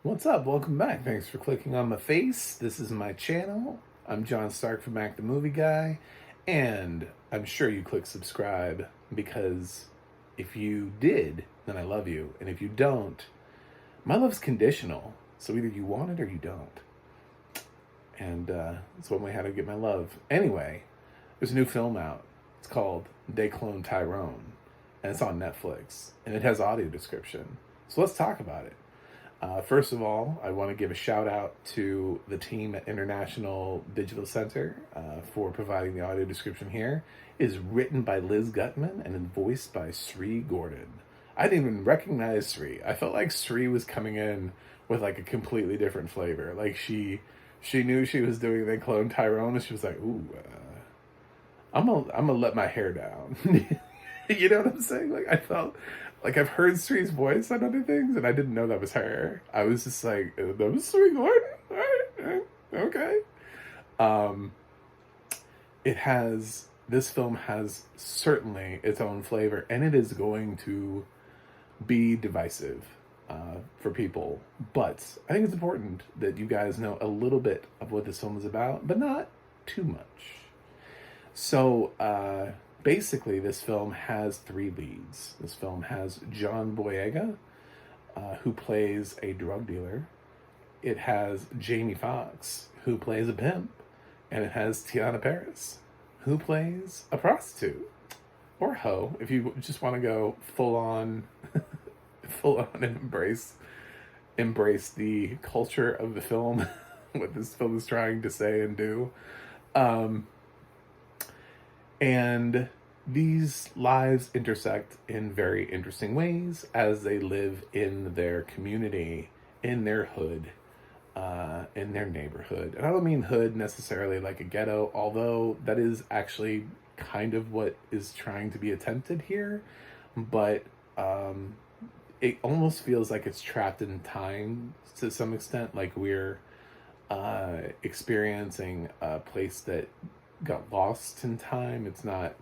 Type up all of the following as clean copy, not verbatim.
What's up? Welcome back. Thanks for clicking on my face. This is my channel. I'm John Stark from Mac the Movie Guy, and I'm sure you click subscribe because if you did, then I love you, and if you don't, my love's conditional. So either you want it or you don't. And that's one way how to get my love. Anyway, there's a new film out. It's called They Clone Tyrone, and it's on Netflix, and it has audio description. So let's talk about it. First of all, I want to give a shout out to the team at International Digital Center for providing the audio description here. It is written by Liz Gutman and voiced by Sri Gordon. I didn't even recognize Sri. I felt like Sri was coming in with like a completely different flavor. Like she knew she was doing They Clone Tyrone, and she was like, "Ooh, I'm gonna let my hair down." You know what I'm saying? Like I felt like I've heard Sri's voice on other things, and I didn't know that was her. I was just like, "That was Sri Gordon." All right, okay. Um, this film has certainly its own flavor, and it is going to be divisive for people. But I think it's important that you guys know a little bit of what this film is about, but not too much. So, basically, this film has three leads. This film has John Boyega, who plays a drug dealer. It has Jamie Foxx, who plays a pimp. And it has Tiana Paris, who plays a prostitute. Or hoe, if you just want to go full on and embrace the culture of the film, what this film is trying to say and do. And these lives intersect in very interesting ways as they live in their community, in their hood, in their neighborhood. And I don't mean hood necessarily like a ghetto, although that is actually kind of what is trying to be attempted here. But it almost feels like it's trapped in time to some extent, like we're experiencing a place that got lost in time. It's not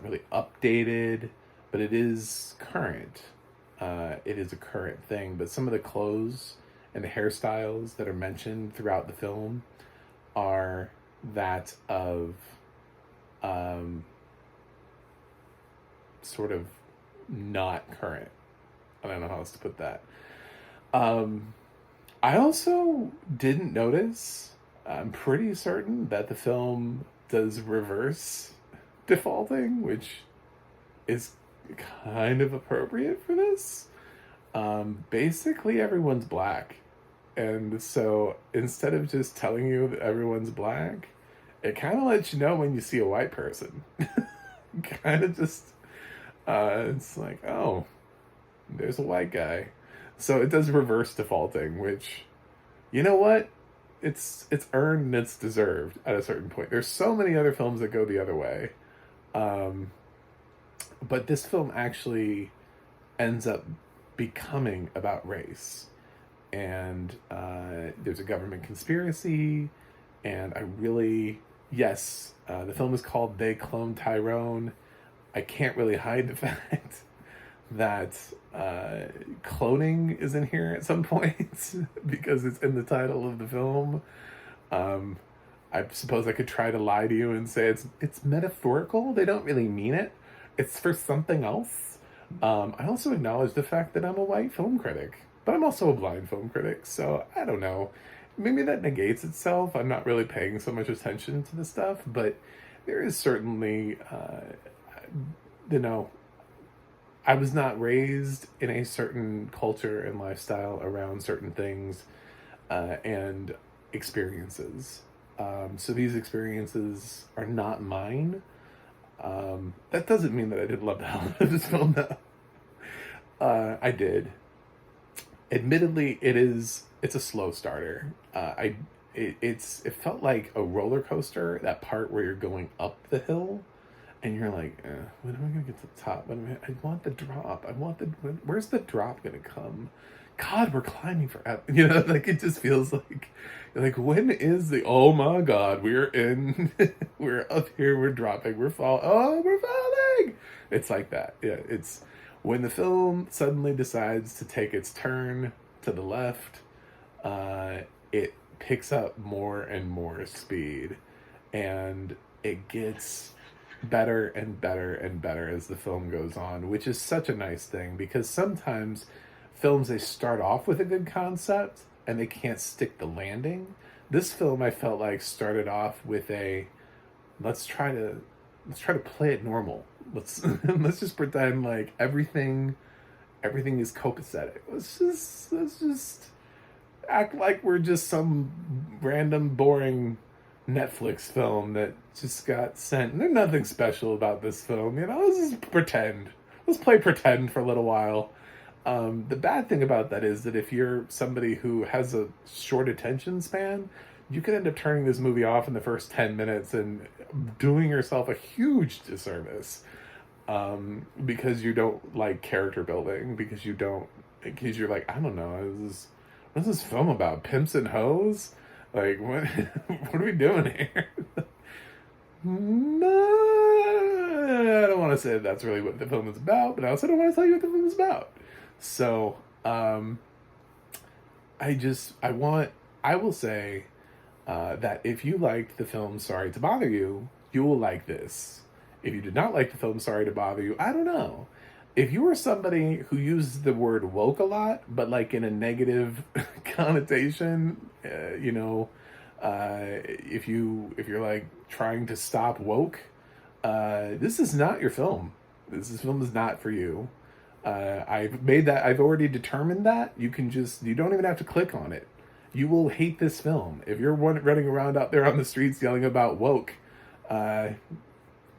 really updated, but it is current. It is a current thing, but some of the clothes and the hairstyles that are mentioned throughout the film are that of sort of not current. I don't know how else to put that. I also didn't notice, I'm pretty certain that the film does reverse defaulting, which is kind of appropriate for this. Basically, everyone's black. And so instead of just telling you that everyone's black, it kind of lets you know when you see a white person. Kind of just, it's like, oh, there's a white guy. So it does reverse defaulting, which, you know what? It's earned and it's deserved at a certain point. There's so many other films that go the other way. But this film actually ends up becoming about race. And there's a government conspiracy. And the film is called They Clone Tyrone. I can't really hide the fact that cloning is in here at some point because it's in the title of the film. I suppose I could try to lie to you and say it's metaphorical. They don't really mean it. It's for something else. I also acknowledge the fact that I'm a white film critic, but I'm also a blind film critic, so I don't know. Maybe that negates itself. I'm not really paying so much attention to the stuff, but there is certainly, I was not raised in a certain culture and lifestyle around certain things and experiences. So these experiences are not mine. That doesn't mean that I didn't love the hell out of this film, though. I did. Admittedly, it's a slow starter. It felt like a roller coaster. That part where you're going up the hill, and you're like, when am I gonna get to the top? I want the drop. Where's the drop gonna come? God, we're climbing forever. You know, like it just feels like when is oh my God, we're up here, we're dropping, we're falling. It's like that. Yeah, it's when the film suddenly decides to take its turn to the left, it picks up more and more speed, and it gets better and better and better as the film goes on, which is such a nice thing, because sometimes films, they start off with a good concept and they can't stick the landing. This film, I felt like, started off with a let's try to play it normal. Let's let's just pretend like everything is copacetic. Let's just act like we're just some random boring Netflix film that just got sent. And there's nothing special about this film, you know. Let's just pretend. Let's play pretend for a little while. The bad thing about that is that if you're somebody who has a short attention span, you could end up turning this movie off in the first 10 minutes and doing yourself a huge disservice, because you don't like character building, because you're like, I don't know, what's this film about? Pimps and hoes? Like, what, what are we doing here? No, I don't want to say that's really what the film is about, but I also don't want to tell you what the film is about. So, I will say that if you liked the film Sorry to Bother You, you will like this. If you did not like the film Sorry to Bother You, I don't know. If you were somebody who used the word woke a lot, but like in a negative connotation, if you're like trying to stop woke, this is not your film. This film is not for you. I've already determined that. You don't even have to click on it. You will hate this film. If you're running around out there on the streets yelling about woke, go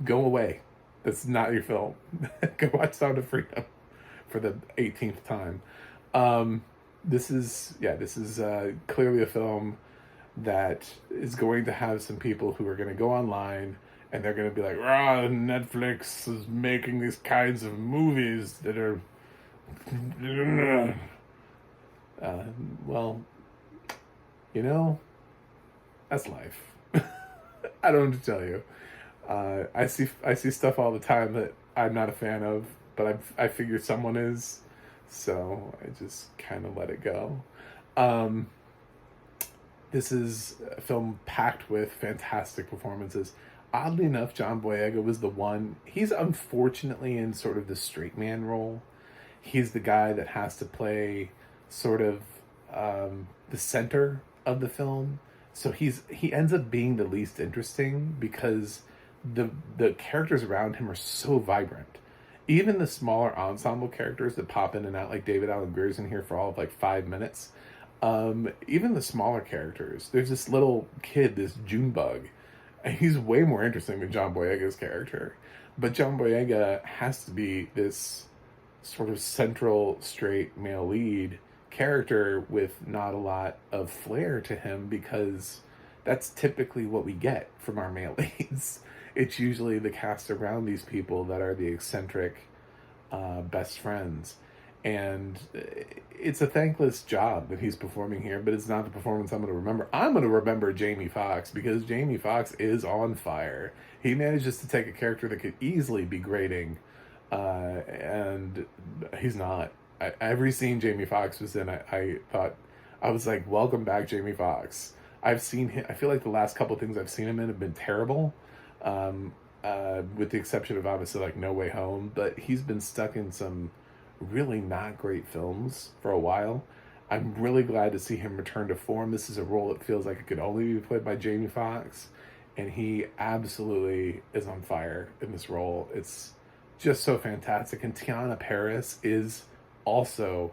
away. That's not your film. Go watch Sound of Freedom for the 18th time. This is clearly a film that is going to have some people who are going to go online and they're going to be like, Netflix is making these kinds of movies that are... well, that's life. I don't know what to tell you. I see stuff all the time that I'm not a fan of, but I figure someone is, so I just kind of let it go. This is a film packed with fantastic performances. Oddly enough, John Boyega was the one. He's unfortunately in sort of the straight man role. He's the guy that has to play sort of the center of the film. So he ends up being the least interesting, because the characters around him are so vibrant. Even the smaller ensemble characters that pop in and out, like David Allen Greer's in here for all of like 5 minutes. Even the smaller characters, there's this little kid, this Junebug, and he's way more interesting than John Boyega's character. But John Boyega has to be this sort of central straight male lead character with not a lot of flair to him, because that's typically what we get from our male leads. It's usually the cast around these people that are the eccentric best friends. And it's a thankless job that he's performing here, but it's not the performance I'm going to remember. I'm going to remember Jamie Foxx, because Jamie Foxx is on fire. He manages to take a character that could easily be grating, and he's not. Every scene Jamie Foxx was in, I thought, I was like, welcome back, Jamie Foxx. I've seen him, I feel like the last couple of things I've seen him in have been terrible, with the exception of obviously like No Way Home, but he's been stuck in some really not great films for a while. I'm really glad to see him return to form. This is a role that feels like it could only be played by Jamie Foxx, and he absolutely is on fire in this role. It's just so fantastic. And Tiana Paris is also,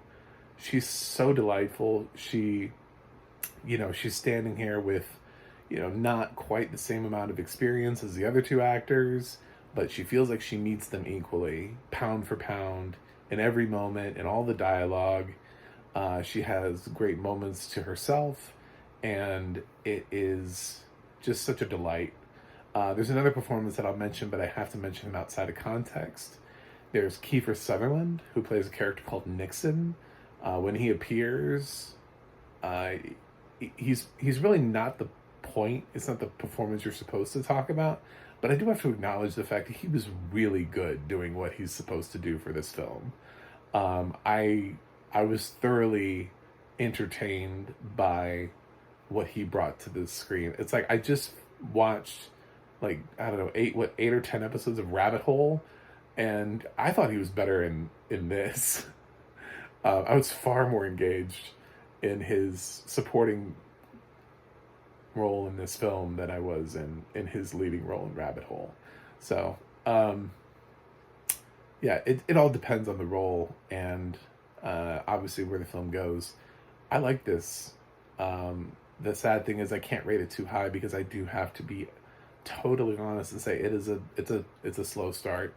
she's so delightful. She's standing here with, not quite the same amount of experience as the other two actors, but she feels like she meets them equally, pound for pound, in every moment, in all the dialogue. She has great moments to herself, and it is just such a delight. There's another performance that I'll mention, but I have to mention him outside of context. There's Kiefer Sutherland, who plays a character called Nixon. When he appears, he's really not the point. It's not the performance you're supposed to talk about, but I do have to acknowledge the fact that he was really good doing what he's supposed to do for this film. I was thoroughly entertained by what he brought to the screen. It's like I just watched like, I don't know, 8 or 10 episodes of Rabbit Hole, and I thought he was better in this. I was far more engaged in his supporting role in this film than I was in his leading role in Rabbit Hole. So yeah, it all depends on the role and obviously where the film goes. I like this. The sad thing is I can't rate it too high because I do have to be totally honest and say it's a slow start.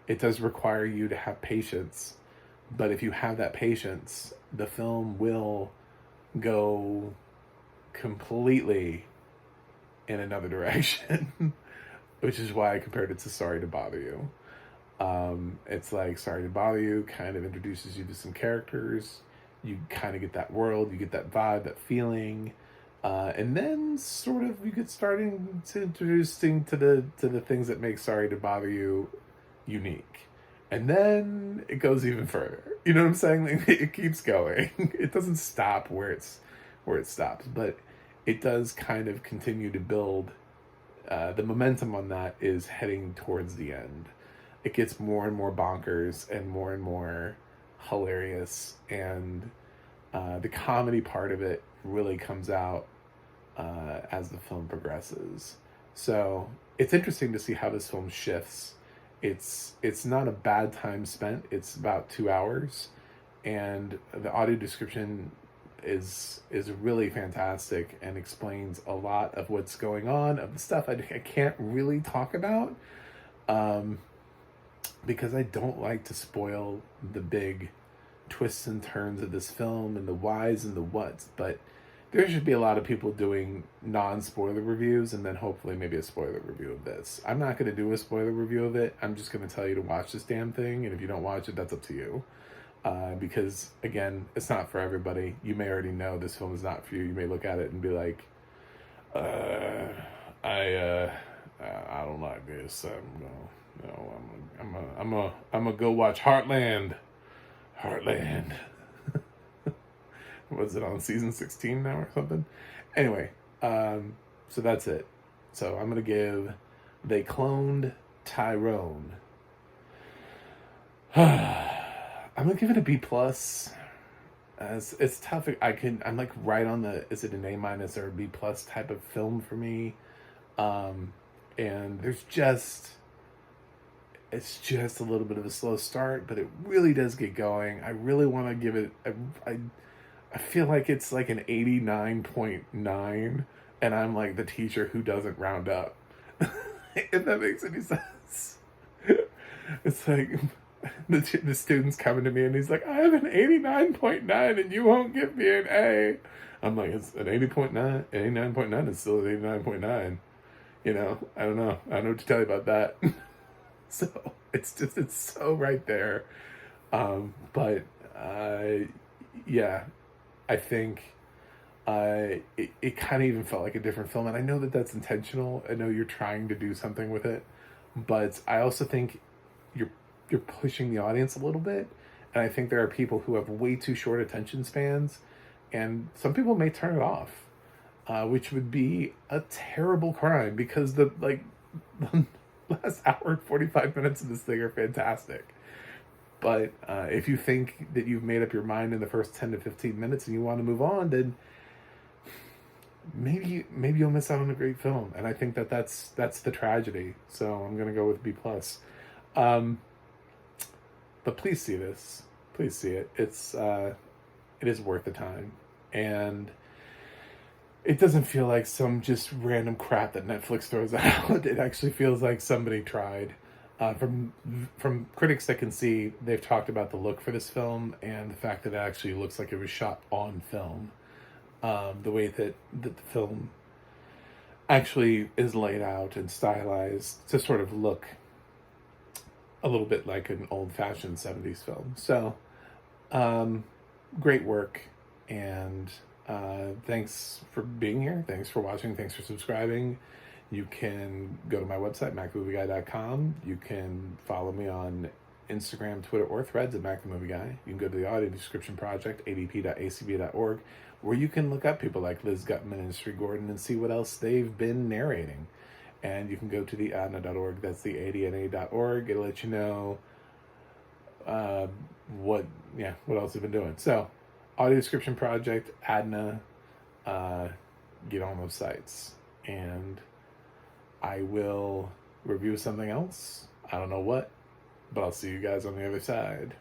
It does require you to have patience, but if you have that patience, the film will go completely in another direction, which is why I compared it to Sorry to Bother You. It's like Sorry to Bother You kind of introduces you to some characters. You kind of get that world, you get that vibe, that feeling, and then sort of you get starting to introducing to the things that make Sorry to Bother You unique, and then it goes even further. You know what I'm saying? Like, it keeps going. It doesn't stop where it stops, but it does kind of continue to build. The momentum on that is heading towards the end. It gets more and more bonkers and more hilarious, and the comedy part of it really comes out as the film progresses. So it's interesting to see how this film shifts. It's not a bad time spent. It's about 2 hours, and the audio description is really fantastic and explains a lot of what's going on, of the stuff I can't really talk about, because I don't like to spoil the big twists and turns of this film and the whys and the whats, but there should be a lot of people doing non-spoiler reviews and then hopefully maybe a spoiler review of this. I'm not going to do a spoiler review of it. I'm just going to tell you to watch this damn thing, and if you don't watch it, that's up to you. Because, again, it's not for everybody. You may already know this film is not for you. You may look at it and be like, I don't like this. I'm gonna go watch Heartland. Was it on season 16 now or something? Anyway, so that's it. So I'm gonna give They Cloned Tyrone. I'm gonna give it a B plus. It's tough. I'm like right on the, is it an A minus or a B plus type of film for me? And it's just a little bit of a slow start, but it really does get going. I really want to give it I feel like it's like an 89.9, and I'm like the teacher who doesn't round up. If that makes any sense. It's like the student's coming to me and he's like, I have an 89.9 and you won't give me an A. I'm like, it's an 80.9. 89.9 is still an 89.9. You know, I don't know what to tell you about that. So it's so right there. But yeah, I think it kind of even felt like a different film, and I know that that's intentional. I know you're trying to do something with it, but I also think you're pushing the audience a little bit, and I think there are people who have way too short attention spans, and some people may turn it off, which would be a terrible crime, because the last hour and 45 minutes of this thing are fantastic. But if you think that you've made up your mind in the first 10 to 15 minutes and you want to move on, then maybe you'll miss out on a great film. And I think that's the tragedy. So I'm going to go with B+. But please see this. Please see it. It is worth the time. And it doesn't feel like some just random crap that Netflix throws out. It actually feels like somebody tried. From critics that can see, they've talked about the look for this film and the fact that it actually looks like it was shot on film. The way that the film actually is laid out and stylized to sort of look a little bit like an old-fashioned 70s film. So, great work, and thanks for being here. Thanks for watching. Thanks for subscribing. You can go to my website, macmovieguy.com. You can follow me on Instagram, Twitter, or Threads at Mac the Movie Guy. You can go to the Audio Description Project, adp.acb.org, where you can look up people like Liz Gutman and Sri Gordon and see what else they've been narrating. And you can go to the ADNA.org, that's the ADNA.org. It'll let you know what else they've been doing. So, Audio Description Project, ADNA, get on those sites. And I will review something else. I don't know what, but I'll see you guys on the other side.